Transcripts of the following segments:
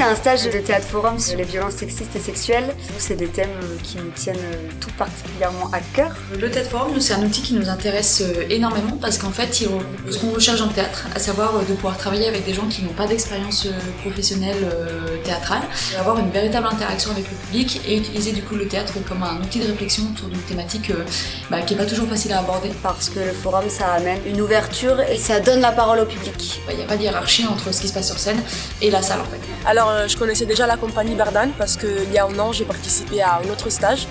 c'est un stage de théâtre forum sur les violences sexistes et sexuelles. C'est des thèmes qui nous tiennent tout particulièrement à cœur. Le théâtre forum, nous, c'est un outil qui nous intéresse énormément parce qu'en fait, ce qu'on recherche dans le théâtre, à savoir de pouvoir travailler avec des gens qui n'ont pas d'expérience professionnelle théâtrale, avoir une véritable interaction avec le public et utiliser du coup le théâtre comme un outil de réflexion autour d'une thématique qui n'est pas toujours facile à aborder. Parce que le forum, ça amène une ouverture et ça donne la parole au public. Il n'y a pas de hiérarchie entre ce qui se passe sur scène et la salle en fait. Alors je connaissais déjà la compagnie Berdan parce qu'il y a un an j'ai participé à un autre stage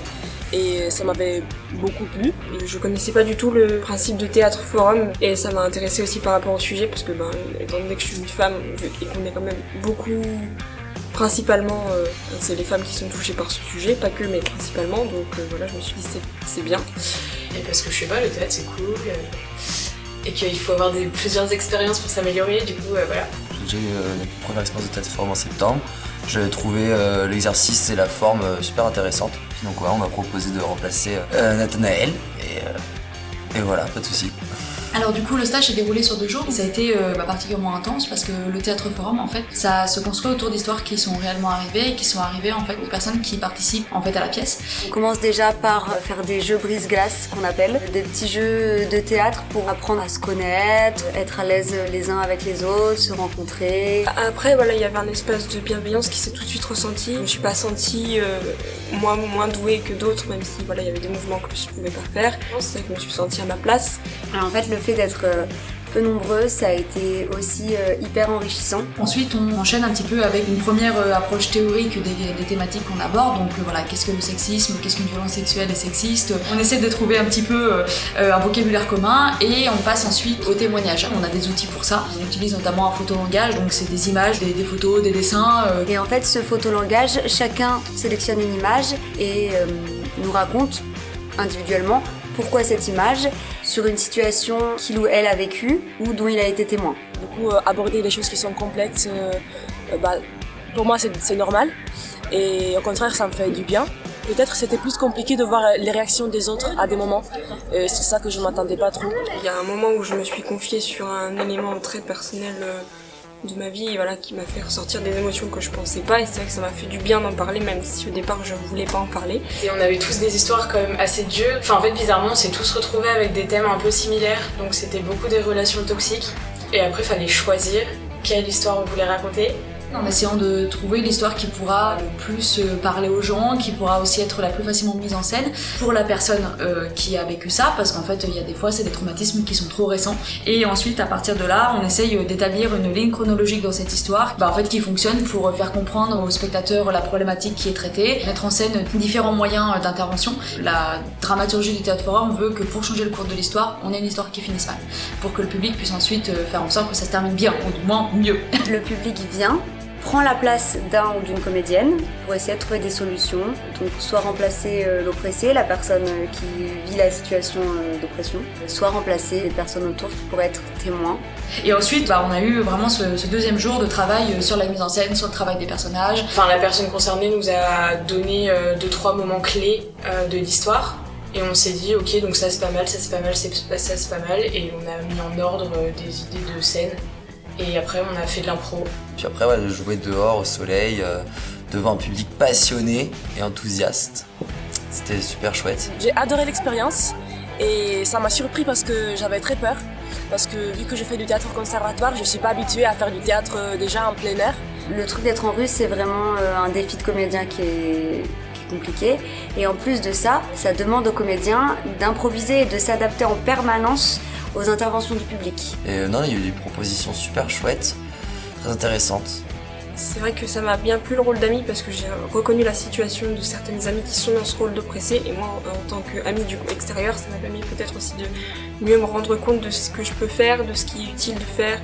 et ça m'avait beaucoup plu. Je connaissais pas du tout le principe de théâtre forum et ça m'a intéressée aussi par rapport au sujet parce que étant donné que je suis une femme et qu'on est quand même beaucoup, principalement c'est les femmes qui sont touchées par ce sujet, pas que mais principalement, donc voilà, je me suis dit c'est bien. Et parce que je sais pas, le théâtre c'est cool et qu'il faut avoir plusieurs expériences pour s'améliorer, du coup voilà. J'ai eu la première expérience de théâtre forum en septembre. J'avais trouvé l'exercice et la forme super intéressante. Donc voilà, on m'a proposé de remplacer Nathanaël et voilà, pas de soucis. Alors du coup le stage s'est déroulé sur 2 jours et ça a été particulièrement intense parce que le théâtre forum en fait ça se construit autour d'histoires qui sont réellement arrivées et qui sont arrivées en fait aux personnes qui participent en fait à la pièce. On commence déjà par faire des jeux brise-glace qu'on appelle, des petits jeux de théâtre pour apprendre à se connaître, être à l'aise les uns avec les autres, se rencontrer. Après voilà, il y avait un espace de bienveillance qui s'est tout de suite ressenti. Je me suis pas sentie moins douée que d'autres, même si voilà, il y avait des mouvements que je pouvais pas faire. C'est vrai que je me suis sentie à ma place. Alors, en fait, le fait d'être peu nombreux, ça a été aussi hyper enrichissant. Ensuite, on enchaîne un petit peu avec une première approche théorique des thématiques qu'on aborde. Donc voilà, qu'est-ce que le sexisme, qu'est-ce qu'une violence sexuelle et sexiste. On essaie de trouver un petit peu un vocabulaire commun et on passe ensuite au témoignage. On a des outils pour ça. On utilise notamment un photolangage, donc c'est des images, des photos, des dessins. Et en fait, ce photolangage, chacun sélectionne une image et nous raconte individuellement pourquoi cette image sur une situation qu'il ou elle a vécue ou dont il a été témoin. Du coup, aborder les choses qui sont complexes, pour moi c'est normal et au contraire ça me fait du bien. Peut-être c'était plus compliqué de voir les réactions des autres à des moments, c'est ça que je ne m'attendais pas trop. Il y a un moment où je me suis confiée sur un élément très personnel de ma vie, voilà, qui m'a fait ressortir des émotions que je pensais pas, et c'est vrai que ça m'a fait du bien d'en parler, même si au départ je voulais pas en parler. Et on avait tous des histoires quand même assez dures. Enfin en fait bizarrement on s'est tous retrouvés avec des thèmes un peu similaires, donc c'était beaucoup des relations toxiques. Et après il fallait choisir quelle histoire on voulait raconter. En essayant de trouver l'histoire qui pourra le plus parler aux gens, qui pourra aussi être la plus facilement mise en scène pour la personne qui a vécu ça, parce qu'en fait il y a des fois c'est des traumatismes qui sont trop récents. Et ensuite à partir de là on essaye d'établir une ligne chronologique dans cette histoire en fait, qui fonctionne pour faire comprendre aux spectateurs la problématique qui est traitée, mettre en scène différents moyens d'intervention. La dramaturgie du théâtre forum veut que pour changer le cours de l'histoire, on ait une histoire qui finisse mal, pour que le public puisse ensuite faire en sorte que ça se termine bien, ou du moins mieux. Le public vient, prend la place d'un ou d'une comédienne pour essayer de trouver des solutions. Donc soit remplacer l'oppressé, la personne qui vit la situation d'oppression, soit remplacer les personnes autour qui pourraient être témoins. Et ensuite, on a eu vraiment ce 2e jour de travail sur la mise en scène, sur le travail des personnages. Enfin, la personne concernée nous a donné 2-3 moments clés de l'histoire. Et on s'est dit, ok, donc ça c'est pas mal, ça c'est pas mal, ça c'est pas mal. Et on a mis en ordre des idées de scène. Et après, on a fait de l'impro. Puis après, de jouer dehors au soleil, devant un public passionné et enthousiaste. C'était super chouette. J'ai adoré l'expérience et ça m'a surpris parce que j'avais très peur. Parce que vu que je fais du théâtre au conservatoire, je suis pas habituée à faire du théâtre déjà en plein air. Le truc d'être en rue, c'est vraiment un défi de comédien qui est compliqué. Et en plus de ça, ça demande aux comédiens d'improviser et de s'adapter en permanence aux interventions du public. Et non, il y a eu des propositions super chouettes, très intéressantes. C'est vrai que ça m'a bien plu le rôle d'amie parce que j'ai reconnu la situation de certaines amies qui sont dans ce rôle d'oppressé et moi en tant qu'amie du extérieur, ça m'a permis peut-être aussi de mieux me rendre compte de ce que je peux faire, de ce qui est utile de faire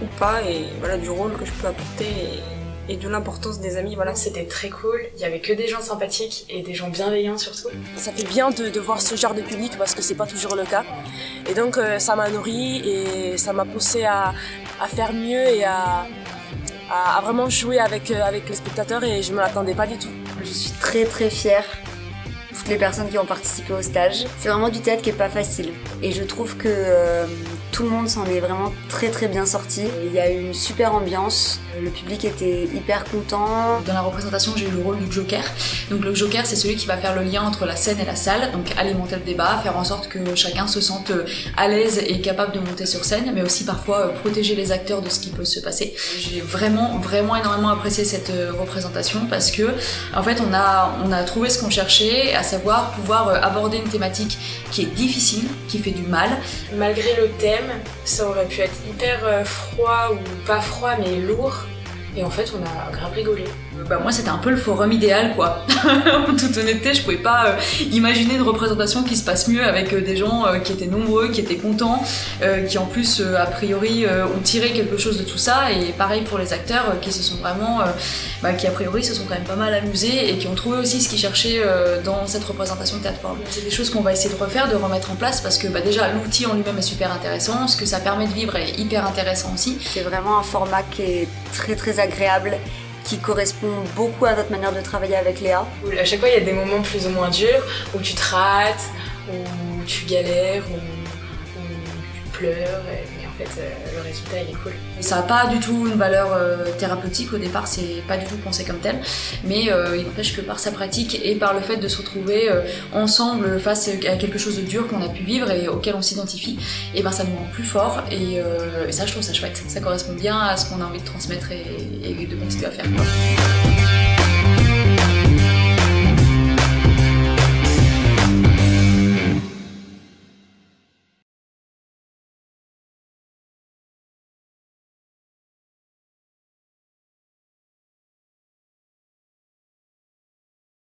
ou pas et voilà du rôle que je peux apporter et de l'importance des amis, voilà. C'était très cool, il y avait que des gens sympathiques et des gens bienveillants surtout. Ça fait bien de voir ce genre de public parce que c'est pas toujours le cas. Et donc ça m'a nourri et ça m'a poussé à faire mieux et à vraiment jouer avec les spectateurs et je me l'attendais pas du tout. Je suis très très fière toutes les personnes qui ont participé au stage. C'est vraiment du théâtre qui est pas facile. Et je trouve que Tout le monde s'en est vraiment très très bien sorti. Il y a eu une super ambiance, le public était hyper content. Dans la représentation, j'ai eu le rôle du Joker. Donc le Joker, c'est celui qui va faire le lien entre la scène et la salle, donc alimenter le débat, faire en sorte que chacun se sente à l'aise et capable de monter sur scène, mais aussi parfois protéger les acteurs de ce qui peut se passer. J'ai vraiment énormément apprécié cette représentation parce que en fait on a trouvé ce qu'on cherchait, à savoir pouvoir aborder une thématique qui est difficile, qui fait du mal. Malgré le thème, ça aurait pu être hyper froid ou pas froid mais lourd. Et en fait, on a grave rigolé. Moi, c'était un peu le forum idéal, quoi. En toute honnêteté, je pouvais pas imaginer une représentation qui se passe mieux avec des gens qui étaient nombreux, qui étaient contents, qui en plus, a priori, ont tiré quelque chose de tout ça. Et pareil pour les acteurs qui se sont vraiment, qui a priori se sont quand même pas mal amusés et qui ont trouvé aussi ce qu'ils cherchaient dans cette représentation de théâtre forum. C'est des choses qu'on va essayer de refaire, de remettre en place parce que déjà, l'outil en lui-même est super intéressant, ce que ça permet de vivre est hyper intéressant aussi. C'est vraiment un format qui est très très agréable, qui correspond beaucoup à notre manière de travailler avec Léa. À chaque fois, il y a des moments plus ou moins durs, où tu te rates, où tu galères, où tu pleures, mais en fait, le résultat, il est cool. Ça n'a pas du tout une valeur thérapeutique au départ, c'est pas du tout pensé comme tel, mais il n'empêche que par sa pratique et par le fait de se retrouver ensemble face à quelque chose de dur qu'on a pu vivre et auquel on s'identifie, et ça nous rend plus forts et ça je trouve ça chouette, ça correspond bien à ce qu'on a envie de transmettre et de continuer à faire.